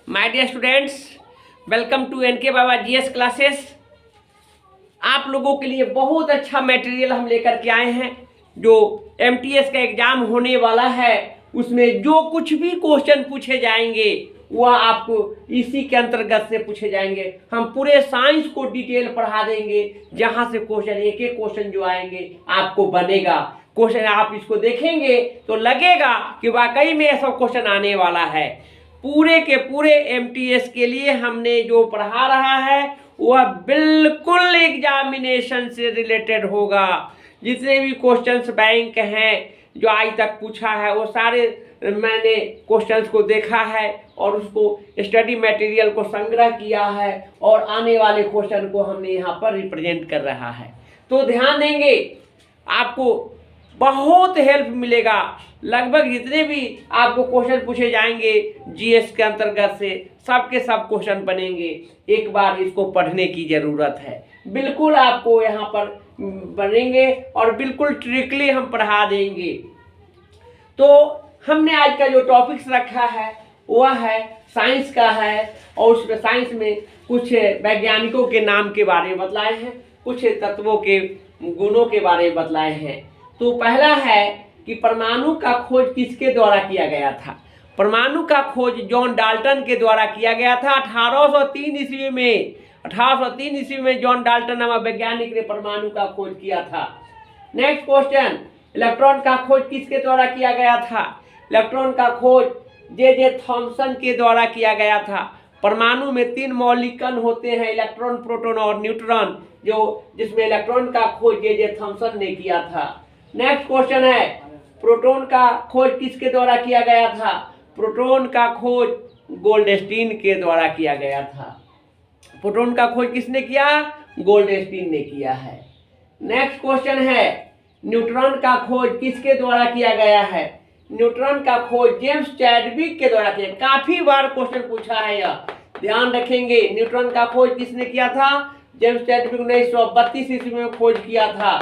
My dear students, welcome to NK Baba GS classes. आप लोगों के लिए बहुत अच्छा मटेरियल हम लेकर के आए हैं। जो एमटीएस का एग्जाम होने वाला है उसमें जो कुछ भी क्वेश्चन पूछे जाएंगे वह आपको इसी के अंतर्गत से पूछे जाएंगे। हम पूरे साइंस को डिटेल पढ़ा देंगे, जहां से क्वेश्चन एक एक क्वेश्चन जो आएंगे आपको बनेगा। क्वेश्चन आप इसको देखेंगे तो लगेगा कि वाकई में ऐसा क्वेश्चन आने वाला है। पूरे के पूरे एमटीएस के लिए हमने जो पढ़ा रहा है वह बिल्कुल एग्जामिनेशन से रिलेटेड होगा। जितने भी क्वेश्चंस बैंक हैं जो आज तक पूछा है वो सारे मैंने क्वेश्चंस को देखा है और उसको स्टडी मटेरियल को संग्रह किया है और आने वाले क्वेश्चन को हमने यहाँ पर रिप्रेजेंट कर रहा है। तो ध्यान देंगे, आपको बहुत हेल्प मिलेगा। लगभग जितने भी आपको क्वेश्चन पूछे जाएंगे जीएस के अंतर्गत से सबके सब क्वेश्चन बनेंगे। एक बार इसको पढ़ने की ज़रूरत है। बिल्कुल आपको यहाँ पर बनेंगे और बिल्कुल ट्रिकली हम पढ़ा देंगे। तो हमने आज का जो टॉपिक्स रखा है वह है साइंस का है और उसमें साइंस में कुछ वैज्ञानिकों के नाम के बारे में बतलाए हैं, कुछ तत्वों के गुणों के बारे में बतलाए हैं। तो पहला है कि परमाणु का खोज किसके द्वारा किया गया था। परमाणु का खोज जॉन डाल्टन के द्वारा किया गया था 1803 ईस्वी में। 1803 ईस्वी में जॉन डाल्टन नामक वैज्ञानिक ने परमाणु का खोज किया था। नेक्स्ट क्वेश्चन, इलेक्ट्रॉन का खोज किसके द्वारा किया गया था। इलेक्ट्रॉन का खोज जे थॉमसन के द्वारा किया गया था। परमाणु में 3 मौलिक कण होते हैं, इलेक्ट्रॉन, प्रोटॉन और न्यूट्रॉन, जिसमें इलेक्ट्रॉन का खोज जे थॉमसन ने किया था। नेक्स्ट क्वेश्चन है, प्रोटॉन का खोज किसके द्वारा किया गया था। प्रोटॉन का खोज गोल्डस्टीन के द्वारा किया गया था। प्रोटॉन का खोज किसने किया, गोल्डस्टीन ने किया है। नेक्स्ट क्वेश्चन है, न्यूट्रॉन का खोज किसके द्वारा किया गया है। न्यूट्रॉन का खोज जेम्स चैडविक के द्वारा किया। काफी बार क्वेश्चन पूछा है यह, ध्यान रखेंगे। न्यूट्रॉन का खोज किसने किया था, जेम्स चैडविक ने 1932 ईस्वी में खोज किया था।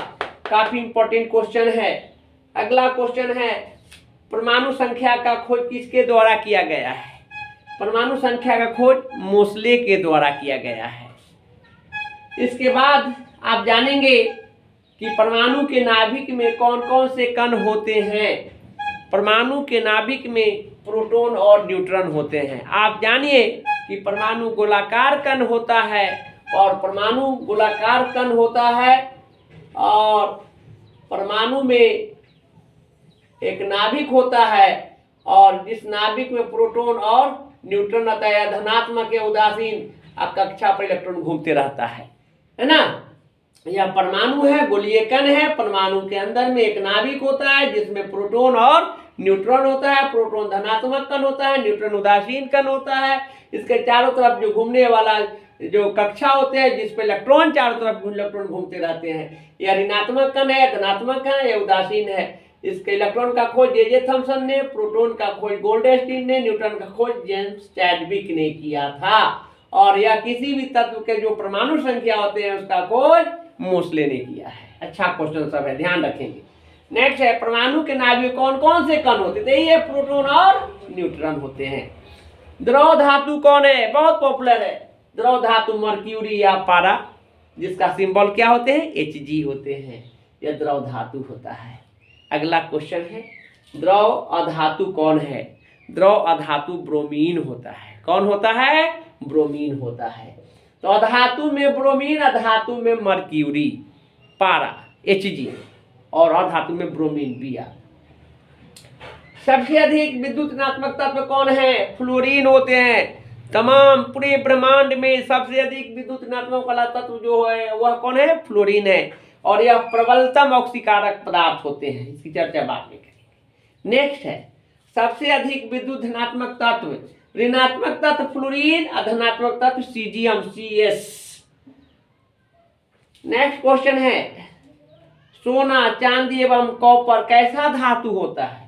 काफी इंपॉर्टेंट क्वेश्चन है। अगला क्वेश्चन है, परमाणु संख्या का खोज किसके द्वारा किया गया है। परमाणु संख्या का खोज मोसले के द्वारा किया गया है। इसके बाद आप जानेंगे कि परमाणु के नाभिक में कौन कौन से कण होते हैं। परमाणु के नाभिक में प्रोटॉन और न्यूट्रॉन होते हैं। आप जानिए कि परमाणु गोलाकार कण होता है और परमाणु गोलाकार कण होता है और परमाणु में एक नाभिक होता है और जिस नाभिक में प्रोटॉन और न्यूट्रॉन आता है, धनात्मक या उदासीन कक्षा पर इलेक्ट्रॉन घूमते रहता है ना। यह परमाणु है, गोलीय कण है। परमाणु के अंदर में एक नाभिक होता है जिसमें प्रोटॉन और न्यूट्रॉन होता है। प्रोटॉन धनात्मक कण होता है, न्यूट्रॉन उदासीन कण होता है। इसके चारों तरफ जो घूमने वाला जो कक्षा होते हैं जिस पे इलेक्ट्रॉन चारों तरफ इलेक्ट्रॉन घूमते रहते हैं, यह ऋणात्मक कण है, धनात्मक कण है या उदासीन है। इसके इलेक्ट्रॉन का खोज जे थॉमसन ने, प्रोटॉन का खोज गोल्डस्टीन ने, न्यूट्रॉन का खोज जेम्स चैडविक ने किया था। और यह किसी भी तत्व के जो परमाणु संख्या होते हैं उसका खोज मोसले ने किया है। अच्छा क्वेश्चन सब है, ध्यान रखेंगे। नेक्स्ट है, परमाणु के नाभिक कौन कौन से कण होते हैं। ये प्रोटॉन और न्यूट्रॉन होते हैं। द्रव धातु कौन है, बहुत पॉपुलर है। द्रव धातु मर्क्यूरी या पारा, जिसका सिंबल क्या होते हैं, Hg होते हैं। यह द्रव धातु होता है। अगला क्वेश्चन है, द्रव अधातु कौन है। द्रव अधातु ब्रोमीन होता है। कौन होता है, ब्रोमीन होता है। तो अधातु में ब्रोमीन, अधातु में मर्क्यूरी, पारा Hg और अधातु में ब्रोमीन Br। सबसे अधिक विद्युत ऋणात्मक तत्व कौन है, फ्लोरीन होते हैं। तमाम पूरे ब्रह्मांड में सबसे अधिक विद्युत ऋणात्मक वाला तत्व जो है वह कौन है, फ्लोरीन है। और यह प्रबलतम ऑक्सीकारक पदार्थ होते हैं। इसकी चर्चा बाद में करेंगे। नेक्स्ट है, सबसे अधिक विद्युत धनात्मक तत्व, ऋणात्मक तत्व फ्लोरीन, धनात्मक तत्व सीजियम Cs। नेक्स्ट क्वेश्चन है, सोना, चांदी एवं कॉपर कैसा धातु होता है।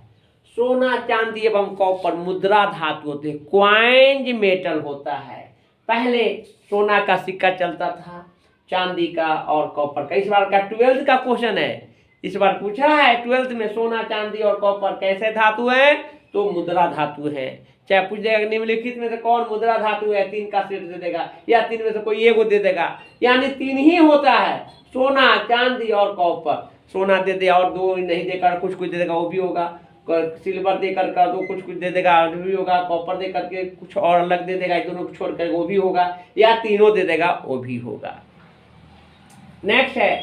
सोना, चांदी एवं कॉपर मुद्रा धातु होते हैं, क्वाइंज मेटल होता है। पहले सोना का सिक्का चलता था, चांदी का और कॉपर का। इस बार का 12th का क्वेश्चन है, इस बार पूछा है 12th में सोना, चांदी और कॉपर कैसे धातु है, तो मुद्रा धातु है। चाहे पूछ देगा निम्नलिखित में से कौन मुद्रा धातु है, 3 का सेट दे देगा, या 3 में से कोई एगो दे देगा, यानी 3 ही होता है, सोना, चांदी और कॉपर। सोना दे दे और 2 नहीं देकर कुछ दे देगा, वो भी होगा। सिल्वर देकर कर दो, कुछ दे देगा, वो भी होगा। कॉपर दे करके कुछ और अलग दे देगा, दोनों को छोड़कर वो भी होगा, या तीनों दे देगा, वो भी होगा। नेक्स्ट है,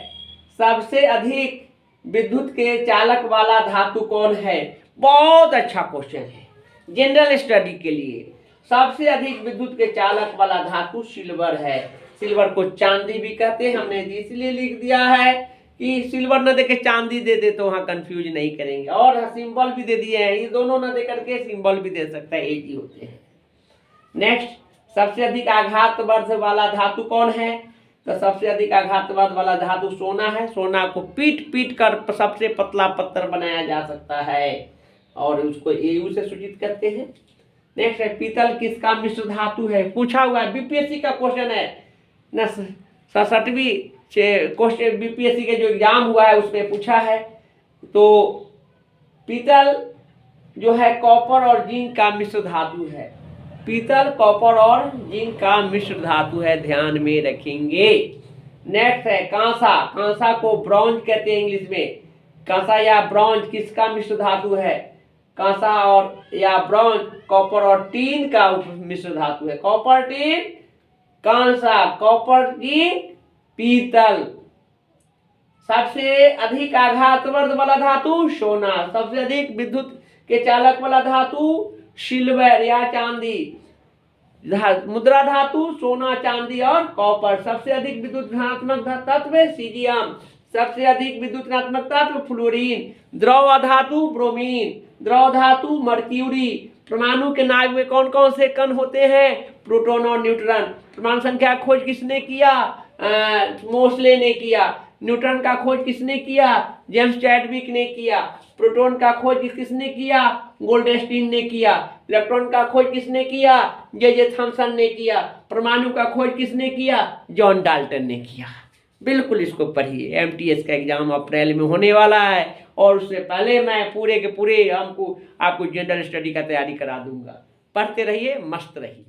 सबसे अधिक विद्युत के चालक वाला धातु कौन है? बहुत अच्छा क्वेश्चन है जनरल स्टडी के लिए। सबसे अधिक विद्युत के चालक वाला धातु सिल्वर है। सिल्वर को चांदी भी कहते हैं, हमने इसलिए लिख दिया है कि सिल्वर न देके चांदी दे दे तो वहां कंफ्यूज नहीं करेंगे। और सिंबल भी दे दिए हैं, ये दोनों न दे करके सिंबल भी दे सकता है, एक ही होते हैं। नेक्स्ट, सबसे अधिक आघात वर्ध वाला धातु कौन है? तो सबसे अधिक आघातवाद वाला धातु सोना है। सोना को पीट पीट कर सबसे पतला पत्थर बनाया जा सकता है और उसको एयू से सूचित करते हैं। नेक्स्ट है, पीतल किसका मिश्र धातु है? पूछा हुआ है, बीपीएससी का क्वेश्चन है न, 67वीं क्वेश्चन बीपीएससी के जो एग्जाम हुआ है उसमें पूछा है। तो पीतल जो है कॉपर और जिंक का मिश्र धातु है। पीतल कॉपर और जिंक का मिश्र धातु है, ध्यान में रखेंगे। नेक्स्ट है कांसा। कांसा को ब्रॉन्ज कहते हैं इंग्लिश में। कांसा या ब्रॉन्ज किसका मिश्र धातु है? कांसा और या ब्रॉन्ज कॉपर और टीन का मिश्र धातु है। कॉपर टीन कांसा, कॉपर टीन पीतल। सबसे अधिक आघातवर्ध वाला धातु सोना। सबसे अधिक विद्युत के चालक वाला धातु सिल्वर या चांदी। मुद्रा धातु सोना, चांदी और कॉपर। सबसे अधिक विद्युत ऋणात्मक तत्व सीजियम। सबसे अधिक विद्युत ऋणात्मक तत्व फ्लोरीन। द्रव धातु ब्रोमीन। द्रव धातु मर्क्यूरी। परमाणु के नाभिक में कौन कौन से कण होते हैं? प्रोटॉन और न्यूट्रॉन। परमाणु संख्या खोज किसने किया? मोसले ने किया। न्यूट्रॉन का खोज किसने किया? जेम्स चैडविक ने किया। प्रोटॉन का खोज किसने किया? गोल्डस्टीन ने किया। इलेक्ट्रॉन का खोज किसने किया? जे थॉमसन ने किया। परमाणु का खोज किसने किया? जॉन डाल्टन ने किया। बिल्कुल इसको पढ़िए, एमटीएस का एग्जाम अप्रैल में होने वाला है और उससे पहले मैं पूरे के पूरे आपको जनरल स्टडी का तैयारी करा दूंगा। पढ़ते रहिए, मस्त रहिए।